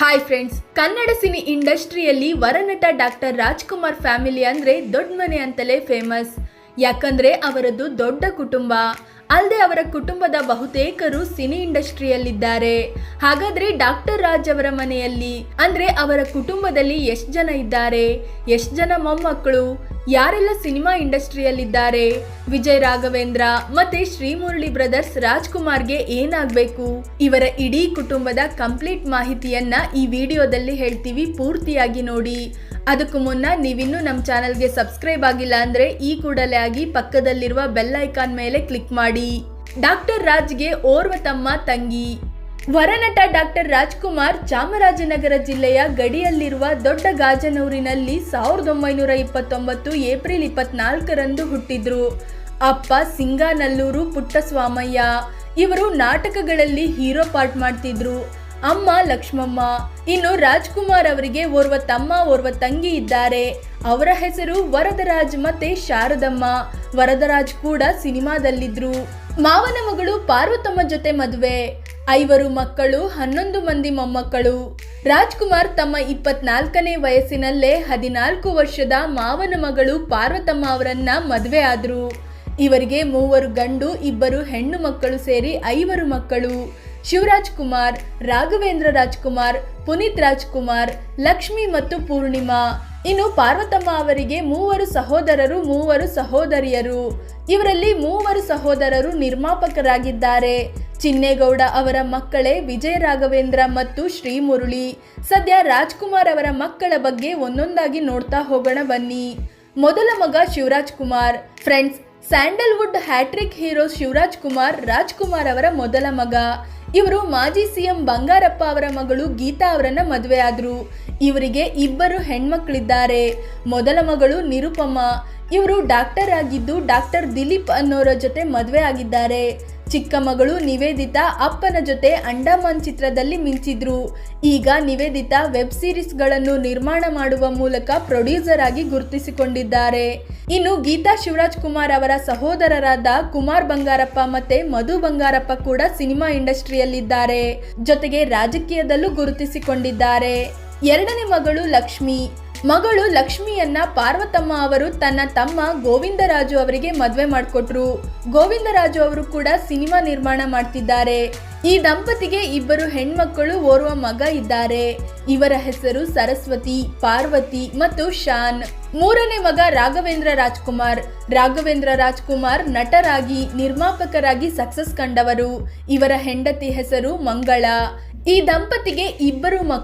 Hi friends, Kannada cine ಇಂಡಸ್ಟ್ರಿಯಲ್ಲಿ ವರನಟ doctor Rajkumar family ಅಂದರೆ ದೊಡ್ಡ ಮನೆ ಅಂತಲೇ ಫೇಮಸ್. ಯಾಕಂದ್ರೆ ಅವರದ್ದು ದೊಡ್ಡ ಕುಟುಂಬ. ಅಲ್ಲದೆ ಅವರ ಕುಟುಂಬದ ಬಹುತೇಕರು ಸಿನಿ ಇಂಡಸ್ಟ್ರಿಯಲ್ಲಿದ್ದಾರೆ. ಹಾಗಾದ್ರೆ ಡಾಕ್ಟರ್ ರಾಜ್ ಅವರ ಮನೆಯಲ್ಲಿ ಅಂದ್ರೆ ಅವರ ಕುಟುಂಬದಲ್ಲಿ ಎಷ್ಟು ಜನ ಇದ್ದಾರೆ, ಎಷ್ಟು ಜನ ಮೊಮ್ಮಕ್ಕಳು, ಯಾರೆಲ್ಲ ಸಿನಿಮಾ ಇಂಡಸ್ಟ್ರಿಯಲ್ಲಿದ್ದಾರೆ, ವಿಜಯ್ ರಾಘವೇಂದ್ರ ಮತ್ತೆ ಶ್ರೀಮುರಳಿ ಬ್ರದರ್ಸ್ ರಾಜ್ಕುಮಾರ್ಗೆ ಏನಾಗಬೇಕು, ಇವರ ಇಡೀ ಕುಟುಂಬದ ಕಂಪ್ಲೀಟ್ ಮಾಹಿತಿಯನ್ನ ಈ ವಿಡಿಯೋದಲ್ಲಿ ಹೇಳ್ತೀವಿ. ಪೂರ್ತಿಯಾಗಿ ನೋಡಿ. ಅದಕ್ಕೂ ಮುನ್ನ ನೀವಿನ್ನೂ ನಮ್ಮ ಚಾನಲ್ಗೆ ಸಬ್ಸ್ಕ್ರೈಬ್ ಆಗಿಲ್ಲ ಅಂದ್ರೆ ಈ ಕೂಡಲೇ ಆಗಿ ಪಕ್ಕದಲ್ಲಿರುವ ಬೆಲ್ ಐಕಾನ್ ಮೇಲೆ ಕ್ಲಿಕ್ ಮಾಡಿ. ಡಾಕ್ಟರ್ ರಾಜ್ಗೆ ಓರ್ವ ತಮ್ಮ ತಂಗಿ. ವರನಟ ಡಾಕ್ಟರ್ ರಾಜ್ಕುಮಾರ್ ಚಾಮರಾಜನಗರ ಜಿಲ್ಲೆಯ ಗಡಿಯಲ್ಲಿರುವ ದೊಡ್ಡ ಗಾಜನೂರಿನಲ್ಲಿ 1929 ಏಪ್ರಿಲ್ 24ರಂದು ಹುಟ್ಟಿದ್ರು. ಅಪ್ಪ ಸಿಂಗಾನಲ್ಲೂರು ಪುಟ್ಟಸ್ವಾಮಯ್ಯ. ಇವರು ನಾಟಕಗಳಲ್ಲಿ ಹೀರೋ ಪಾರ್ಟ್ ಮಾಡ್ತಿದ್ರು. ಅಮ್ಮ ಲಕ್ಷ್ಮಮ್ಮ. ಇನ್ನು ರಾಜ್ಕುಮಾರ್ ಅವರಿಗೆ ಓರ್ವ ತಮ್ಮ ಓರ್ವ ತಂಗಿ ಇದ್ದಾರೆ. ಅವರ ಹೆಸರು ವರದರಾಜ್ ಮತ್ತೆ ಶಾರದಮ್ಮ. ವರದರಾಜ್ ಕೂಡ ಸಿನಿಮಾದಲ್ಲಿದ್ರು. ಮಾವನ ಮಗಳು ಪಾರ್ವತಮ್ಮ ಜೊತೆ ಮದುವೆ. 5 ಮಕ್ಕಳು, 11 ಮಂದಿ ಮೊಮ್ಮಕ್ಕಳು. ರಾಜ್ಕುಮಾರ್ ತಮ್ಮ 24ನೇ ವಯಸ್ಸಿನಲ್ಲೇ 14 ವರ್ಷದ ಮಾವನ ಮಗಳು ಪಾರ್ವತಮ್ಮ ಅವರನ್ನ ಮದುವೆ ಆದ್ರು. ಇವರಿಗೆ 3 ಗಂಡು 2 ಹೆಣ್ಣು ಮಕ್ಕಳು ಸೇರಿ 5 ಮಕ್ಕಳು. ಶಿವರಾಜ್ ಕುಮಾರ್, ರಾಘವೇಂದ್ರ ರಾಜ್ಕುಮಾರ್, ಪುನೀತ್ ರಾಜ್ಕುಮಾರ್, ಲಕ್ಷ್ಮಿ ಮತ್ತು ಪೂರ್ಣಿಮಾ. ಇನ್ನು ಪಾರ್ವತಮ್ಮ ಅವರಿಗೆ 3 ಸಹೋದರರು 3 ಸಹೋದರಿಯರು. ಇವರಲ್ಲಿ 3 ಸಹೋದರರು ನಿರ್ಮಾಪಕರಾಗಿದ್ದಾರೆ. ಚಿನ್ನೇಗೌಡ ಅವರ ಮಕ್ಕಳೇ ವಿಜಯ ರಾಘವೇಂದ್ರ ಮತ್ತು ಶ್ರೀಮುರಳಿ. ಸದ್ಯ ರಾಜ್ಕುಮಾರ್ ಅವರ ಮಕ್ಕಳ ಬಗ್ಗೆ ಒಂದೊಂದಾಗಿ ನೋಡ್ತಾ ಹೋಗೋಣ ಬನ್ನಿ. ಮೊದಲ ಮಗ Shivaraj Kumar. Friends, Sandalwood hattrick hero Shivaraj Kumar Rajkumar ಅವರ ಮೊದಲ ಮಗ. ಇವರು ಮಾಜಿ ಸಿಎಂ ಬಂಗಾರಪ್ಪ ಅವರ ಮಗಳು ಗೀತಾ ಅವರನ್ನ ಮದುವೆ ಆದ್ರು. ಇವರಿಗೆ 2 ಹೆಣ್ಮಕ್ಳಿದ್ದಾರೆ. ಮೊದಲ ಮಗಳು ನಿರುಪಮ. ಇವರು ಡಾಕ್ಟರ್ ಆಗಿದ್ದು ಡಾಕ್ಟರ್ ದಿಲೀಪ್ ಅನ್ನೋರ ಜೊತೆ ಮದುವೆ ಆಗಿದ್ದಾರೆ. ಚಿಕ್ಕ ಮಗಳು ನಿವೇದಿತಾ ಅಪ್ಪನ ಜೊತೆ ಅಂಡಮಾನ್ ಚಿತ್ರದಲ್ಲಿ ಮಿಂಚಿದ್ರು. ಈಗ ನಿವೇದಿತಾ ವೆಬ್ ಸೀರೀಸ್ಗಳನ್ನು ನಿರ್ಮಾಣ ಮಾಡುವ ಮೂಲಕ ಪ್ರೊಡ್ಯೂಸರ್ ಆಗಿ ಗುರುತಿಸಿಕೊಂಡಿದ್ದಾರೆ. ಇನ್ನು ಗೀತಾ ಶಿವರಾಜ್ ಕುಮಾರ್ ಅವರ ಸಹೋದರರಾದ ಕುಮಾರ್ ಬಂಗಾರಪ್ಪ ಮತ್ತೆ ಮಧು ಬಂಗಾರಪ್ಪ ಕೂಡ ಸಿನಿಮಾ ಇಂಡಸ್ಟ್ರಿಯಲ್ಲಿದ್ದಾರೆ. ಜೊತೆಗೆ ರಾಜಕೀಯದಲ್ಲೂ ಗುರುತಿಸಿಕೊಂಡಿದ್ದಾರೆ. 2ನೇ ಮಗಳು ಲಕ್ಷ್ಮಿ. ಮಗಳು ಲಕ್ಷ್ಮಿಯನ್ನ ಪಾರ್ವತಮ್ಮ ಅವರು ತನ್ನ ತಮ್ಮ ಗೋವಿಂದರಾಜು ಅವರಿಗೆ ಮದುವೆ ಮಾಡಿಕೊಟ್ರು. ಗೋವಿಂದರಾಜು ಅವರು ಕೂಡ ಸಿನಿಮಾ ನಿರ್ಮಾಣ ಮಾಡ್ತಿದ್ದಾರೆ. ಈ ದಂಪತಿಗೆ 2 ಹೆಣ್ಮಕ್ಕಳು ಓರ್ವ ಮಗ ಇದ್ದಾರೆ. ಇವರ ಹೆಸರು ಸರಸ್ವತಿ, ಪಾರ್ವತಿ ಮತ್ತು ಶಾನ್. 3ನೇ ಮಗ ರಾಘವೇಂದ್ರ ರಾಜ್ಕುಮಾರ್. ರಾಘವೇಂದ್ರ ರಾಜ್ಕುಮಾರ್ ನಟರಾಗಿ ನಿರ್ಮಾಪಕರಾಗಿ ಸಕ್ಸಸ್ ಕಂಡವರು. ಇವರ ಹೆಂಡತಿ ಹೆಸರು ಮಂಗಳ. ಈ ದಂಪತಿಗೆ 2 ಮಕ್ಕಳು.